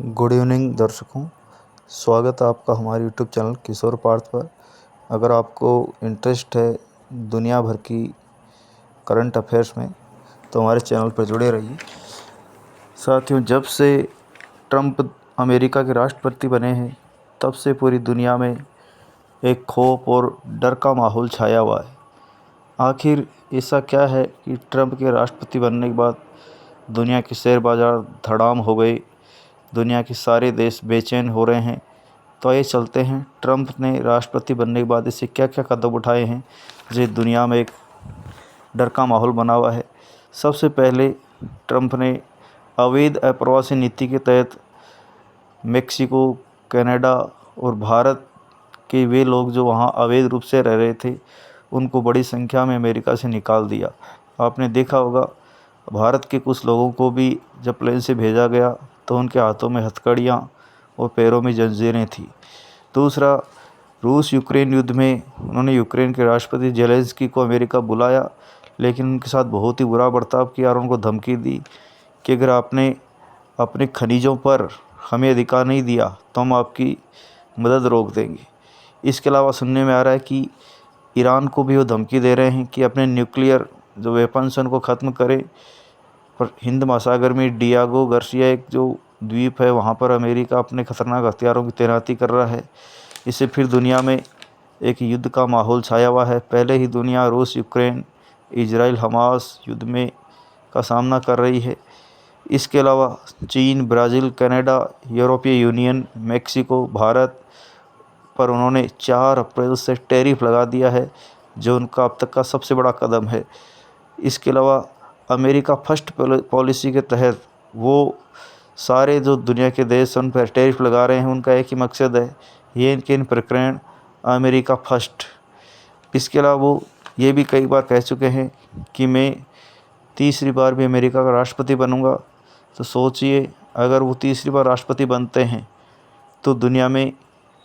Good evening दर्शकों। स्वागत है आपका हमारे यूट्यूब चैनल किशोर पार्थ पर। अगर आपको इंटरेस्ट है दुनिया भर की करंट अफेयर्स में तो हमारे चैनल पर जुड़े रहिए। साथियों, जब से ट्रंप अमेरिका के राष्ट्रपति बने हैं तब से पूरी दुनिया में एक खौफ और डर का माहौल छाया हुआ है। आखिर ऐसा क्या है कि ट्रंप के राष्ट्रपति बनने के बाद दुनिया के शेयर बाज़ार धड़ाम हो गए, दुनिया के सारे देश बेचैन हो रहे हैं। तो आइए चलते हैं, ट्रंप ने राष्ट्रपति बनने के बाद ऐसे क्या क्या कदम उठाए हैं जो दुनिया में एक डर का माहौल बना हुआ है। सबसे पहले ट्रंप ने अवैध अप्रवासी नीति के तहत मेक्सिको, कनाडा और भारत के वे लोग जो वहाँ अवैध रूप से रह रहे थे उनको बड़ी संख्या में अमेरिका से निकाल दिया। आपने देखा होगा भारत के कुछ लोगों को भी जब प्लेन से भेजा गया तो उनके हाथों में हथकड़ियाँ और पैरों में जंजीरें थी। दूसरा, रूस यूक्रेन युद्ध में उन्होंने यूक्रेन के राष्ट्रपति जेलेंस्की को अमेरिका बुलाया, लेकिन उनके साथ बहुत ही बुरा बर्ताव किया और उनको धमकी दी कि अगर आपने अपने खनिजों पर हमें अधिकार नहीं दिया तो हम आपकी मदद रोक देंगे। इसके अलावा सुनने में आ रहा है कि ईरान को भी वो धमकी दे रहे हैं कि अपने न्यूक्लियर जो वेपन्स हैं उनको ख़त्म करें। पर हिंद महासागर में डियागो गार्सिया एक जो द्वीप है वहाँ पर अमेरिका अपने खतरनाक हथियारों की तैनाती कर रहा है। इससे फिर दुनिया में एक युद्ध का माहौल छाया हुआ है। पहले ही दुनिया रूस यूक्रेन, इजराइल हमास युद्ध में का सामना कर रही है। इसके अलावा चीन, ब्राज़ील, कनाडा, यूरोपीय यूनियन, मेक्सिको, भारत पर उन्होंने 4 अप्रैल से टैरिफ लगा दिया है, जो उनका अब तक का सबसे बड़ा कदम है। इसके अलावा अमेरिका फर्स्ट पॉलिसी के तहत वो सारे जो दुनिया के देश उन पर टैरिफ लगा रहे हैं, उनका एक ही मकसद है, ये इनके इन प्रकरण अमेरिका फर्स्ट। इसके अलावा वो ये भी कई बार कह चुके हैं कि मैं तीसरी बार भी अमेरिका का राष्ट्रपति बनूंगा। तो सोचिए, अगर वो तीसरी बार राष्ट्रपति बनते हैं तो दुनिया में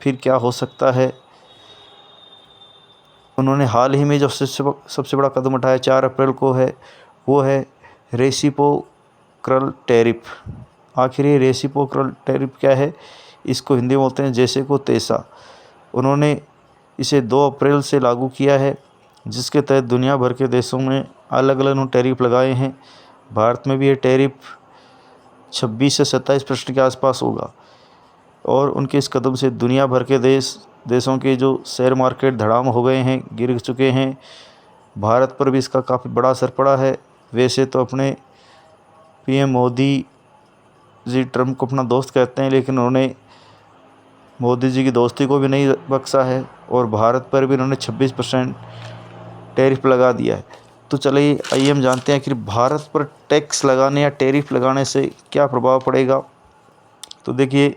फिर क्या हो सकता है। उन्होंने हाल ही में जो सबसे बड़ा कदम उठाया 4 अप्रैल को है, वो है रेसिप्रोकल टैरिफ। आखिर ये रेसिप्रोकल टैरिफ क्या है? इसको हिंदी में बोलते हैं जैसे को तैसा। उन्होंने इसे 2 अप्रैल से लागू किया है, जिसके तहत दुनिया भर के देशों में अलग अलग टैरिफ लगाए हैं। भारत में भी ये टैरिफ 26 से 27% के आसपास होगा। और उनके इस कदम से दुनिया भर के देशों के जो शेयर मार्केट धड़ाम हो गए हैं, गिर चुके हैं। भारत पर भी इसका काफ़ी बड़ा असर पड़ा है। वैसे तो अपने पीएम मोदी जी ट्रंप को अपना दोस्त कहते हैं, लेकिन उन्होंने मोदी जी की दोस्ती को भी नहीं बख्शा है और भारत पर भी उन्होंने 26% टैरिफ लगा दिया है। तो चलिए आइए हम जानते हैं कि भारत पर टैक्स लगाने या टैरिफ लगाने से क्या प्रभाव पड़ेगा। तो देखिए,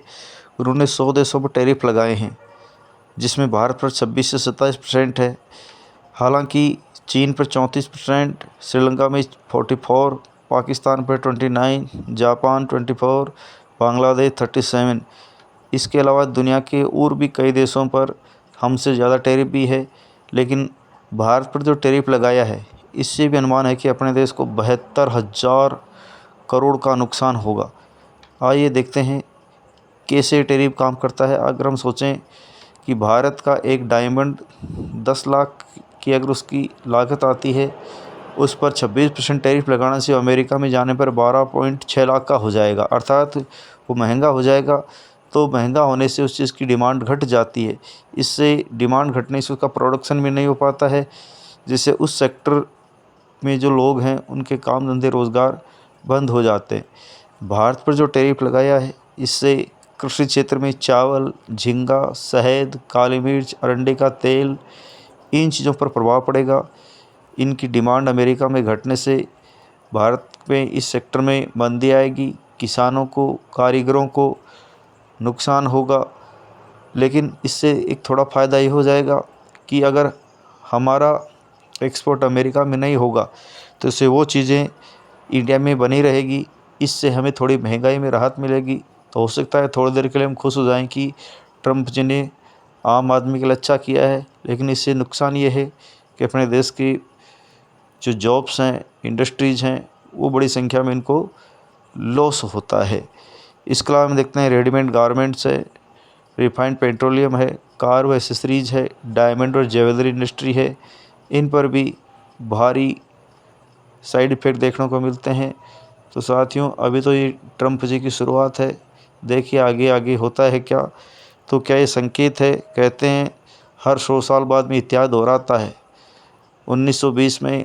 उन्होंने 100 देशों पर टैरिफ लगाए हैं, जिसमें भारत पर 26 से 27% है। हालांकि चीन पर 34%, श्रीलंका में 44%, पाकिस्तान पर 29%, जापान 24%, बांग्लादेश 37%। इसके अलावा दुनिया के और भी कई देशों पर हमसे ज़्यादा टैरिफ भी है, लेकिन भारत पर जो टैरिफ लगाया है इससे भी अनुमान है कि अपने देश को 72,000 करोड़ का नुकसान होगा। आइए देखते हैं कैसे टैरिफ काम करता है। अगर हम सोचें कि भारत का एक डायमंड 10 लाख की अगर उसकी लागत आती है, उस पर 26% टैरिफ लगाने से अमेरिका में जाने पर 12.6 लाख का हो जाएगा, अर्थात वो महंगा हो जाएगा। तो महंगा होने से उस चीज़ की डिमांड घट जाती है। इससे डिमांड घटने से उसका प्रोडक्शन भी नहीं हो पाता है, जिससे उस सेक्टर में जो लोग हैं उनके काम धंधे रोज़गार बंद हो जाते हैं। भारत पर जो टैरिफ लगाया है इससे कृषि क्षेत्र में चावल, झींगा, शहद, काली मिर्च, अरंडी का तेल, इन चीज़ों पर प्रभाव पड़ेगा। इनकी डिमांड अमेरिका में घटने से भारत में इस सेक्टर में मंदी आएगी, किसानों को, कारीगरों को नुकसान होगा। लेकिन इससे एक थोड़ा फ़ायदा ये हो जाएगा कि अगर हमारा एक्सपोर्ट अमेरिका में नहीं होगा तो इससे वो चीज़ें इंडिया में बनी रहेगी। इससे हमें थोड़ी महंगाई में राहत मिलेगी। तो हो सकता है थोड़ी देर के लिए हम खुश हो जाएं कि ट्रंप जी ने आम आदमी के लिए अच्छा किया है, लेकिन इससे नुकसान ये है कि अपने देश की जो जॉब्स हैं, इंडस्ट्रीज़ हैं, वो बड़ी संख्या में इनको लॉस होता है। इसके अलावा हम देखते हैं रेडीमेड गारमेंट्स है, रिफाइंड पेट्रोलियम है, कार व एसेसरीज है, डायमंड और ज्वेलरी इंडस्ट्री है। इन पर भी भारी साइड इफ़ेक्ट देखने को मिलते हैं। तो साथियों, अभी तो ये ट्रम्प जी की शुरुआत है, देखिए आगे आगे होता है क्या। तो क्या ये संकेत है? कहते हैं हर 100 साल बाद में इतिहास दोहराता है। 1920 में